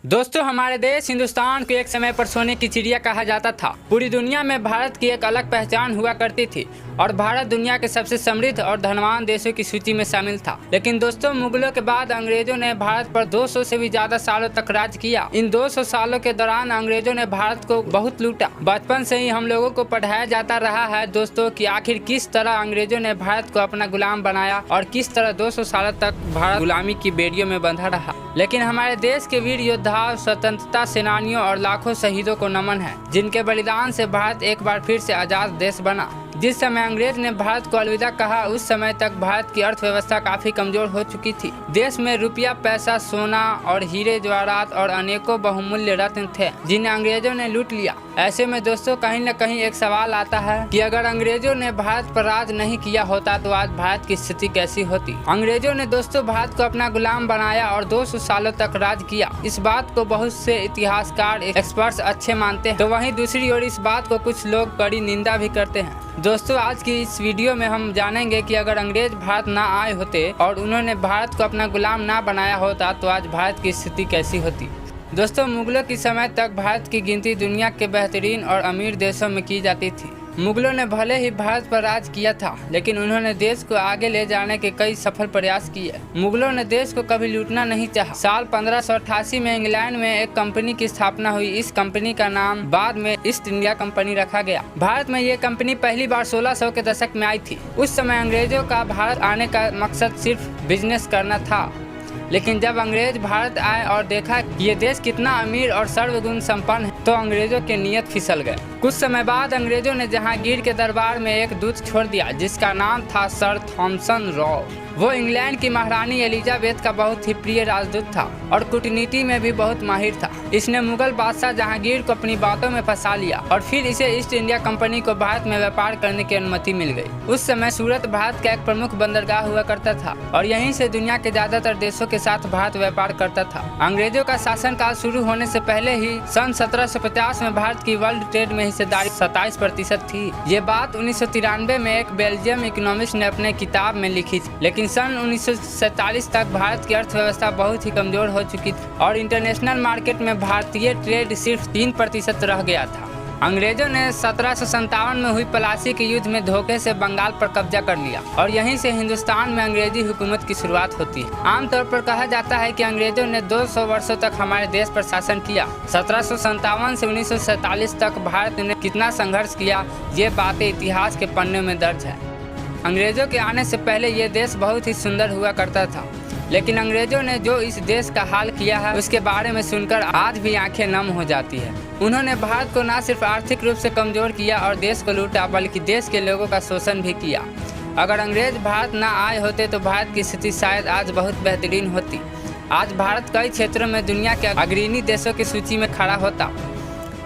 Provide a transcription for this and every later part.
दोस्तों, हमारे देश हिंदुस्तान को एक समय पर सोने की चिड़िया कहा जाता था। पूरी दुनिया में भारत की एक अलग पहचान हुआ करती थी और भारत दुनिया के सबसे समृद्ध और धनवान देशों की सूची में शामिल था। लेकिन दोस्तों, मुगलों के बाद अंग्रेजों ने भारत पर 200 से भी ज्यादा सालों तक राज किया। इन 200 सालों के दौरान अंग्रेजों ने भारत को बहुत लूटा। बचपन से ही हम लोगों को पढ़ाया जाता रहा है दोस्तों कि आखिर किस तरह अंग्रेजों ने भारत को अपना गुलाम बनाया और किस तरह 200 सालों तक भारत गुलामी की बेड़ियों में बंधा रहा। लेकिन हमारे देश के वीर योद्धा, स्वतंत्रता सेनानियों और लाखों शहीदों को नमन है, जिनके बलिदान से भारत एक बार फिर से आजाद देश बना। जिस समय अंग्रेज ने भारत को अलविदा कहा, उस समय तक भारत की अर्थव्यवस्था काफी कमजोर हो चुकी थी। देश में रुपया, पैसा, सोना और हीरे जवाहरात और अनेकों बहुमूल्य रत्न थे, जिन्हें अंग्रेजों ने लूट लिया। ऐसे में दोस्तों, कहीं न कहीं एक सवाल आता है कि अगर अंग्रेजों ने भारत पर राज नहीं किया होता तो आज भारत की स्थिति कैसी होती। अंग्रेजों ने दोस्तों भारत को अपना गुलाम बनाया और 200 सालों तक राज किया। इस बात को बहुत से इतिहासकार, एक्सपर्ट्स अच्छे मानते हैं, तो वहीं दूसरी ओर इस बात को कुछ लोग कड़ी निंदा भी करते हैं। दोस्तों, आज की इस वीडियो में हम जानेंगे कि अगर अंग्रेज भारत ना आए होते और उन्होंने भारत को अपना गुलाम ना बनाया होता तो आज भारत की स्थिति कैसी होती। दोस्तों, मुगलों के समय तक भारत की गिनती दुनिया के बेहतरीन और अमीर देशों में की जाती थी। मुगलों ने भले ही भारत पर राज किया था, लेकिन उन्होंने देश को आगे ले जाने के कई सफल प्रयास किए। मुगलों ने देश को कभी लूटना नहीं चाहा। साल 1588 में इंग्लैंड में एक कंपनी की स्थापना हुई। इस कंपनी का नाम बाद में ईस्ट इंडिया कंपनी रखा गया। भारत में ये कंपनी पहली बार 1600 के दशक में आई थी। उस समय अंग्रेजों का भारत आने का मकसद सिर्फ बिजनेस करना था, लेकिन जब अंग्रेज भारत आए और देखा कि ये देश कितना अमीर और सर्वगुण संपन्न है, तो अंग्रेजों के नियत फिसल गए। कुछ समय बाद अंग्रेजों ने जहांगीर के दरबार में एक दूत छोड़ दिया, जिसका नाम था सर थॉमसन रॉ। वो इंग्लैंड की महारानी एलिजाबेथ का बहुत ही प्रिय राजदूत था और कूटनीति में भी बहुत माहिर था। इसने मुगल बादशाह जहांगीर को अपनी बातों में फंसा लिया और फिर इसे ईस्ट इंडिया कंपनी को भारत में व्यापार करने की अनुमति मिल गई। उस समय सूरत भारत का एक प्रमुख बंदरगाह हुआ करता था और यहीं से दुनिया के ज्यादातर देशों के साथ भारत व्यापार करता था। अंग्रेजों का शासनकाल शुरू होने से पहले ही सन 1750 में भारत की वर्ल्ड ट्रेड में हिस्सेदारी 27% थी। ये बात 1993 में एक बेल्जियम इकोनॉमिस्ट ने अपने किताब में लिखी थी। लेकिन सन 1947 तक भारत की अर्थव्यवस्था बहुत ही कमजोर हो चुकी थी और इंटरनेशनल मार्केट में भारतीय ट्रेड सिर्फ 3% रह गया था। अंग्रेजों ने 1757 में हुई प्लासी के युद्ध में धोखे से बंगाल पर कब्जा कर लिया और यहीं से हिंदुस्तान में अंग्रेजी हुकूमत की शुरुआत होती है। आमतौर पर कहा जाता है कि अंग्रेजों ने 200 वर्षों तक हमारे देश पर शासन किया। 1757 से 1947 तक भारत ने कितना संघर्ष किया, ये बातें इतिहास के पन्ने में दर्ज है। अंग्रेजों के आने से पहले ये देश बहुत ही सुंदर हुआ करता था, लेकिन अंग्रेजों ने जो इस देश का हाल किया है उसके बारे में सुनकर आज भी आंखें नम हो जाती है। उन्होंने भारत को न सिर्फ आर्थिक रूप से कमजोर किया और देश को लूटा, बल्कि देश के लोगों का शोषण भी किया। अगर अंग्रेज भारत न आए होते तो भारत की स्थिति शायद आज बहुत बेहतरीन होती। आज भारत कई क्षेत्रों में दुनिया के अग्रणी देशों की सूची में खड़ा होता।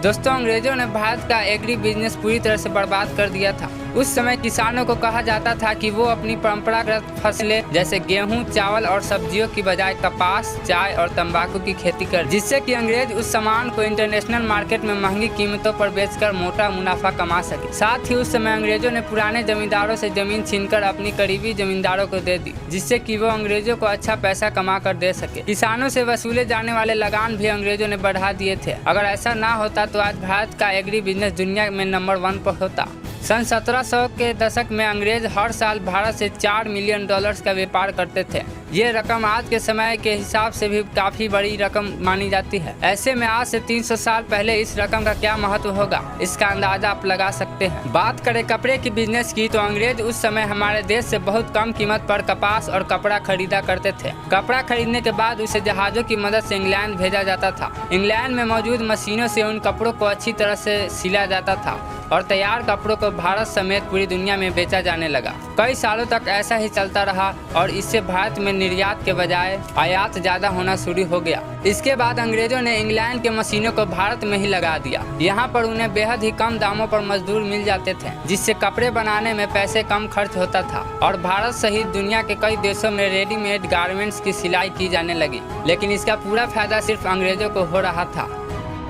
दोस्तों, अंग्रेजों ने भारत का एग्री बिजनेस पूरी तरह से बर्बाद कर दिया था। उस समय किसानों को कहा जाता था कि वो अपनी परंपरागत फसलें जैसे गेहूं, चावल और सब्जियों की बजाय कपास, चाय और तंबाकू की खेती कर, जिससे कि अंग्रेज उस सामान को इंटरनेशनल मार्केट में महंगी कीमतों पर बेचकर मोटा मुनाफा कमा सके। साथ ही उस समय अंग्रेजों ने पुराने जमींदारों से जमीन छीनकर अपनी करीबी जमींदारों को दे दी, जिससे कि वो अंग्रेजों को अच्छा पैसा कमा कर दे सके। किसानों से वसूले जाने वाले लगान भी अंग्रेजों ने बढ़ा दिए थे। अगर ऐसा ना होता तो आज भारत का एग्री बिजनेस दुनिया में नंबर 1 पर होता। सन 1700 के दशक में अंग्रेज हर साल भारत से $4 मिलियन का व्यापार करते थे। ये रकम आज के समय के हिसाब से भी काफी बड़ी रकम मानी जाती है। ऐसे में आज से 300 साल पहले इस रकम का क्या महत्व होगा, इसका अंदाजा आप लगा सकते हैं। बात करें कपड़े की बिजनेस की, तो अंग्रेज उस समय हमारे देश से बहुत कम कीमत पर कपास और कपड़ा खरीदा करते थे। कपड़ा खरीदने के बाद उसे जहाजों की मदद से इंग्लैंड भेजा जाता था। इंग्लैंड में मौजूद मशीनों से उन कपड़ों को अच्छी तरह से सिला जाता था और तैयार कपड़ों को भारत समेत पूरी दुनिया में बेचा जाने लगा। कई सालों तक ऐसा ही चलता रहा और इससे भारत में निर्यात के बजाय आयात ज्यादा होना शुरू हो गया। इसके बाद अंग्रेजों ने इंग्लैंड के मशीनों को भारत में ही लगा दिया। यहाँ पर उन्हें बेहद ही कम दामों पर मजदूर मिल जाते थे, जिससे कपड़े बनाने में पैसे कम खर्च होता था और भारत सहित दुनिया के कई देशों में रेडीमेड गारमेंट्स की सिलाई की जाने लगी। लेकिन इसका पूरा फायदा सिर्फ अंग्रेजों को हो रहा था।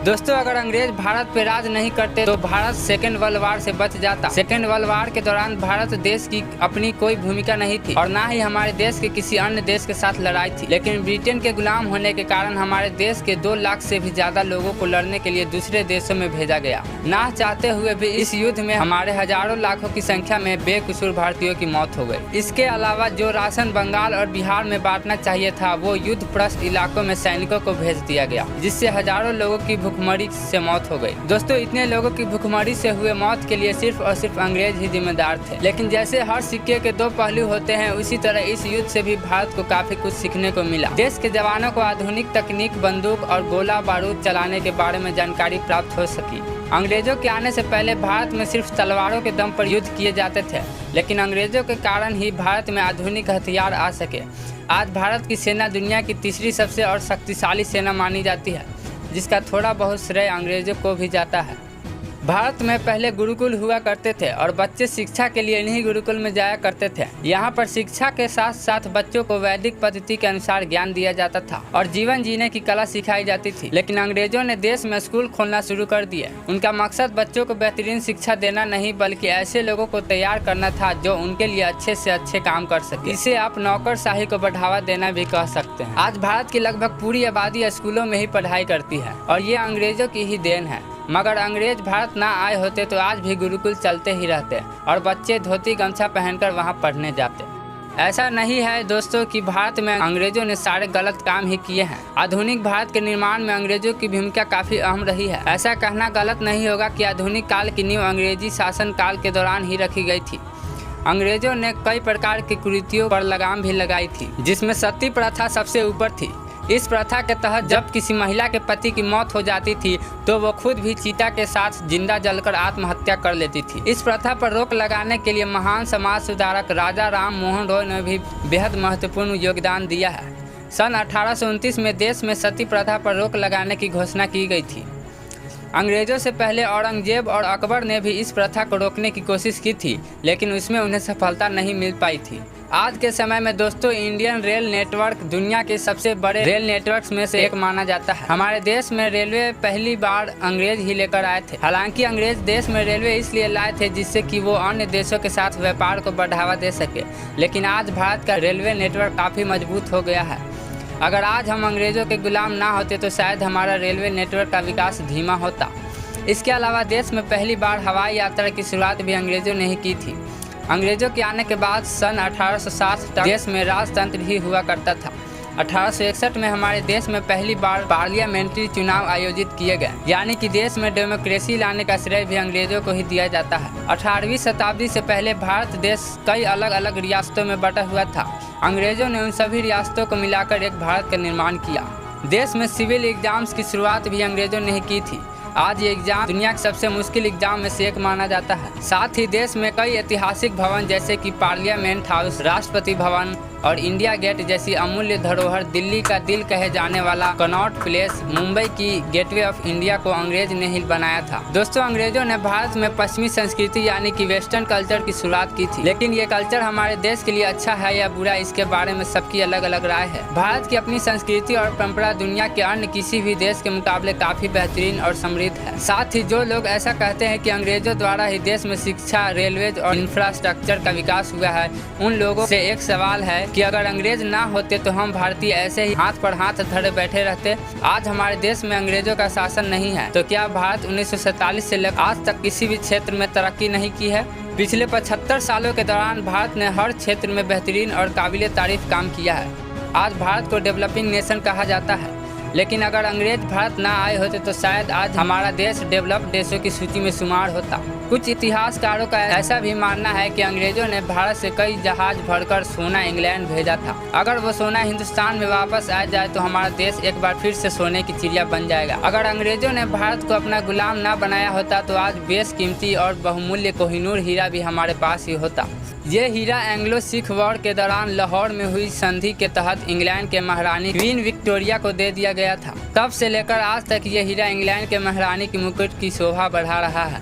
दोस्तों, अगर अंग्रेज भारत पे राज नहीं करते तो भारत सेकेंड वर्ल्ड वार से बच जाता। सेकेंड वर्ल्ड वार के दौरान भारत देश की अपनी कोई भूमिका नहीं थी और ना ही हमारे देश के किसी अन्य देश के साथ लड़ाई थी। लेकिन ब्रिटेन के गुलाम होने के कारण हमारे देश के 2 लाख से भी ज्यादा लोगों को लड़ने के लिए दूसरे देशों में भेजा गया। ना चाहते हुए भी इस युद्ध में हमारे हजारों लाखों की संख्या में बेकसूर भारतीयों की मौत हो गई। इसके अलावा जो राशन बंगाल और बिहार में बांटना चाहिए था वो युद्धग्रस्त इलाकों में सैनिकों को भेज दिया गया, जिससे हजारों लोगों की भूखमरी से मौत हो गई। दोस्तों, इतने लोगों की भूखमरी से हुए मौत के लिए सिर्फ और सिर्फ अंग्रेज ही जिम्मेदार थे। लेकिन जैसे हर सिक्के के 2 पहलू होते हैं, उसी तरह इस युद्ध से भी भारत को काफी कुछ सीखने को मिला। देश के जवानों को आधुनिक तकनीक, बंदूक और गोला बारूद चलाने के बारे में जानकारी प्राप्त हो सकी। अंग्रेजों के आने से पहले भारत में सिर्फ तलवारों के दम पर युद्ध किए जाते थे, लेकिन अंग्रेजों के कारण ही भारत में आधुनिक हथियार आ सके। आज भारत की सेना दुनिया की तीसरी सबसे और शक्तिशाली सेना मानी जाती है, जिसका थोड़ा बहुत श्रेय अंग्रेजों को भी जाता है। भारत में पहले गुरुकुल हुआ करते थे और बच्चे शिक्षा के लिए इन्हीं गुरुकुल में जाया करते थे। यहाँ पर शिक्षा के साथ साथ बच्चों को वैदिक पद्धति के अनुसार ज्ञान दिया जाता था और जीवन जीने की कला सिखाई जाती थी। लेकिन अंग्रेजों ने देश में स्कूल खोलना शुरू कर दिए। उनका मकसद बच्चों को बेहतरीन शिक्षा देना नहीं, बल्कि ऐसे लोगों को तैयार करना था जो उनके लिए अच्छे से अच्छे काम कर सके। इसे आप नौकरशाही को बढ़ावा देना भी कह सकते हैं। आज भारत की लगभग पूरी आबादी स्कूलों में ही पढ़ाई करती है और ये अंग्रेजों की ही देन है। मगर अंग्रेज भारत ना आए होते तो आज भी गुरुकुल चलते ही रहते और बच्चे धोती गमछा पहनकर वहाँ पढ़ने जाते। ऐसा नहीं है दोस्तों कि भारत में अंग्रेजों ने सारे गलत काम ही किए हैं। आधुनिक भारत के निर्माण में अंग्रेजों की भूमिका काफी अहम रही है। ऐसा कहना गलत नहीं होगा कि आधुनिक काल की नींव अंग्रेजी शासन काल के दौरान ही रखी गई थी। अंग्रेजों ने कई प्रकार की कुरीतियों पर लगाम भी लगाई थी, जिसमें सती प्रथा सबसे ऊपर थी। इस प्रथा के तहत जब किसी महिला के पति की मौत हो जाती थी तो वो खुद भी चीता के साथ जिंदा जलकर आत्महत्या कर लेती थी। इस प्रथा पर रोक लगाने के लिए महान समाज सुधारक राजा राम मोहन रॉय ने भी बेहद महत्वपूर्ण योगदान दिया है। सन 1829 में देश में सती प्रथा पर रोक लगाने की घोषणा की गई थी। अंग्रेजों से पहले औरंगजेब और अकबर ने भी इस प्रथा को रोकने की कोशिश की थी, लेकिन उसमें उन्हें सफलता नहीं मिल पाई थी। आज के समय में दोस्तों, इंडियन रेल नेटवर्क दुनिया के सबसे बड़े रेल नेटवर्क्स में से एक माना जाता है। हमारे देश में रेलवे पहली बार अंग्रेज ही लेकर आए थे। हालांकि अंग्रेज देश में रेलवे इसलिए लाए थे जिससे कि वो अन्य देशों के साथ व्यापार को बढ़ावा दे सके। लेकिन आज भारत का रेलवे नेटवर्क काफ़ी मजबूत हो गया है। अगर आज हम अंग्रेजों के गुलाम ना होते तो शायद हमारा रेलवे नेटवर्क का विकास धीमा होता। इसके अलावा देश में पहली बार हवाई यात्रा की शुरुआत भी अंग्रेजों ने ही की थी। अंग्रेजों के आने के बाद सन 1860 तक देश में राजतंत्र ही हुआ करता था। 1861 में हमारे देश में पहली बार पार्लियामेंट्री चुनाव आयोजित किए गए, यानी कि देश में डेमोक्रेसी लाने का श्रेय भी अंग्रेजों को ही दिया जाता है। 18वीं शताब्दी से पहले भारत देश कई अलग अलग रियासतों में बटा हुआ था। अंग्रेजों ने उन सभी रियासतों को मिलाकर एक भारत का निर्माण किया। देश में सिविल एग्जाम्स की शुरुआत भी अंग्रेजों ने ही की थी। आज ये एग्जाम दुनिया के सबसे मुश्किल एग्जाम में से एक माना जाता है। साथ ही देश में कई ऐतिहासिक भवन जैसे कि पार्लियामेंट हाउस, राष्ट्रपति भवन और इंडिया गेट जैसी अमूल्य धरोहर, दिल्ली का दिल कहे जाने वाला कनॉट प्लेस, मुंबई की गेटवे ऑफ इंडिया को अंग्रेज ने ही बनाया था। दोस्तों, अंग्रेजों ने भारत में पश्चिमी संस्कृति यानी कि वेस्टर्न कल्चर की शुरुआत की थी। लेकिन ये कल्चर हमारे देश के लिए अच्छा है या बुरा, इसके बारे में सबकी अलग अलग राय है। भारत की अपनी संस्कृति और परंपरा दुनिया के अन्य किसी भी देश के मुकाबले काफी बेहतरीन और समृद्ध है। साथ ही जो लोग ऐसा कहते हैं कि अंग्रेजों द्वारा ही देश में शिक्षा, रेलवे और इंफ्रास्ट्रक्चर का विकास हुआ है, उन लोगों से एक सवाल है कि अगर अंग्रेज ना होते तो हम भारतीय ऐसे ही हाथ पर हाथ धरे बैठे रहते। आज हमारे देश में अंग्रेजों का शासन नहीं है तो क्या भारत 1947 से लेकर आज तक किसी भी क्षेत्र में तरक्की नहीं की है? पिछले 75 सालों के दौरान भारत ने हर क्षेत्र में बेहतरीन और काबिले तारीफ काम किया है। आज भारत को डेवलपिंग नेशन कहा जाता है। लेकिन अगर अंग्रेज भारत ना आए होते तो शायद आज हमारा देश डेवलप्ड देशों की सूची में शुमार होता। कुछ इतिहासकारों का ऐसा भी मानना है कि अंग्रेजों ने भारत से कई जहाज भरकर सोना इंग्लैंड भेजा था। अगर वो सोना हिंदुस्तान में वापस आ जाए तो हमारा देश एक बार फिर से सोने की चिड़िया बन जाएगा। अगर अंग्रेजों ने भारत को अपना गुलाम ना बनाया होता तो आज बेशकीमती और बहुमूल्य कोहिनूर हीरा भी हमारे पास ही होता। ये हीरा एंग्लो सिख वॉर के दौरान लाहौर में हुई संधि के तहत इंग्लैंड के महारानी क्वीन विक्टोरिया को दे दिया गया था। तब से लेकर आज तक ये हीरा इंग्लैंड के महारानी की मुकुट की शोभा बढ़ा रहा है।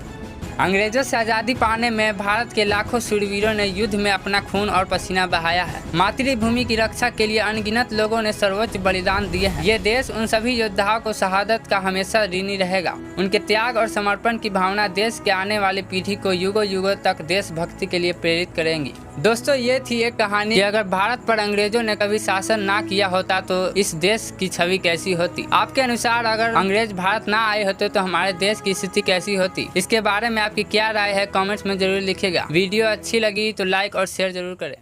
अंग्रेजों से आज़ादी पाने में भारत के लाखों शूरवीरों ने युद्ध में अपना खून और पसीना बहाया है। मातृभूमि की रक्षा के लिए अनगिनत लोगों ने सर्वोच्च बलिदान दिए हैं। ये देश उन सभी योद्धाओं को शहादत का हमेशा ऋणी रहेगा। उनके त्याग और समर्पण की भावना देश के आने वाली पीढ़ी को युगों युगों तक देशभक्ति के लिए प्रेरित करेंगी। दोस्तों, ये थी एक कहानी कि अगर भारत पर अंग्रेजों ने कभी शासन ना किया होता तो इस देश की छवि कैसी होती। आपके अनुसार अगर अंग्रेज भारत ना आए होते तो हमारे देश की स्थिति कैसी होती। इसके बारे में आपकी क्या राय है, कमेंट्स में जरूर लिखिएगा। वीडियो अच्छी लगी तो लाइक और शेयर जरूर करें।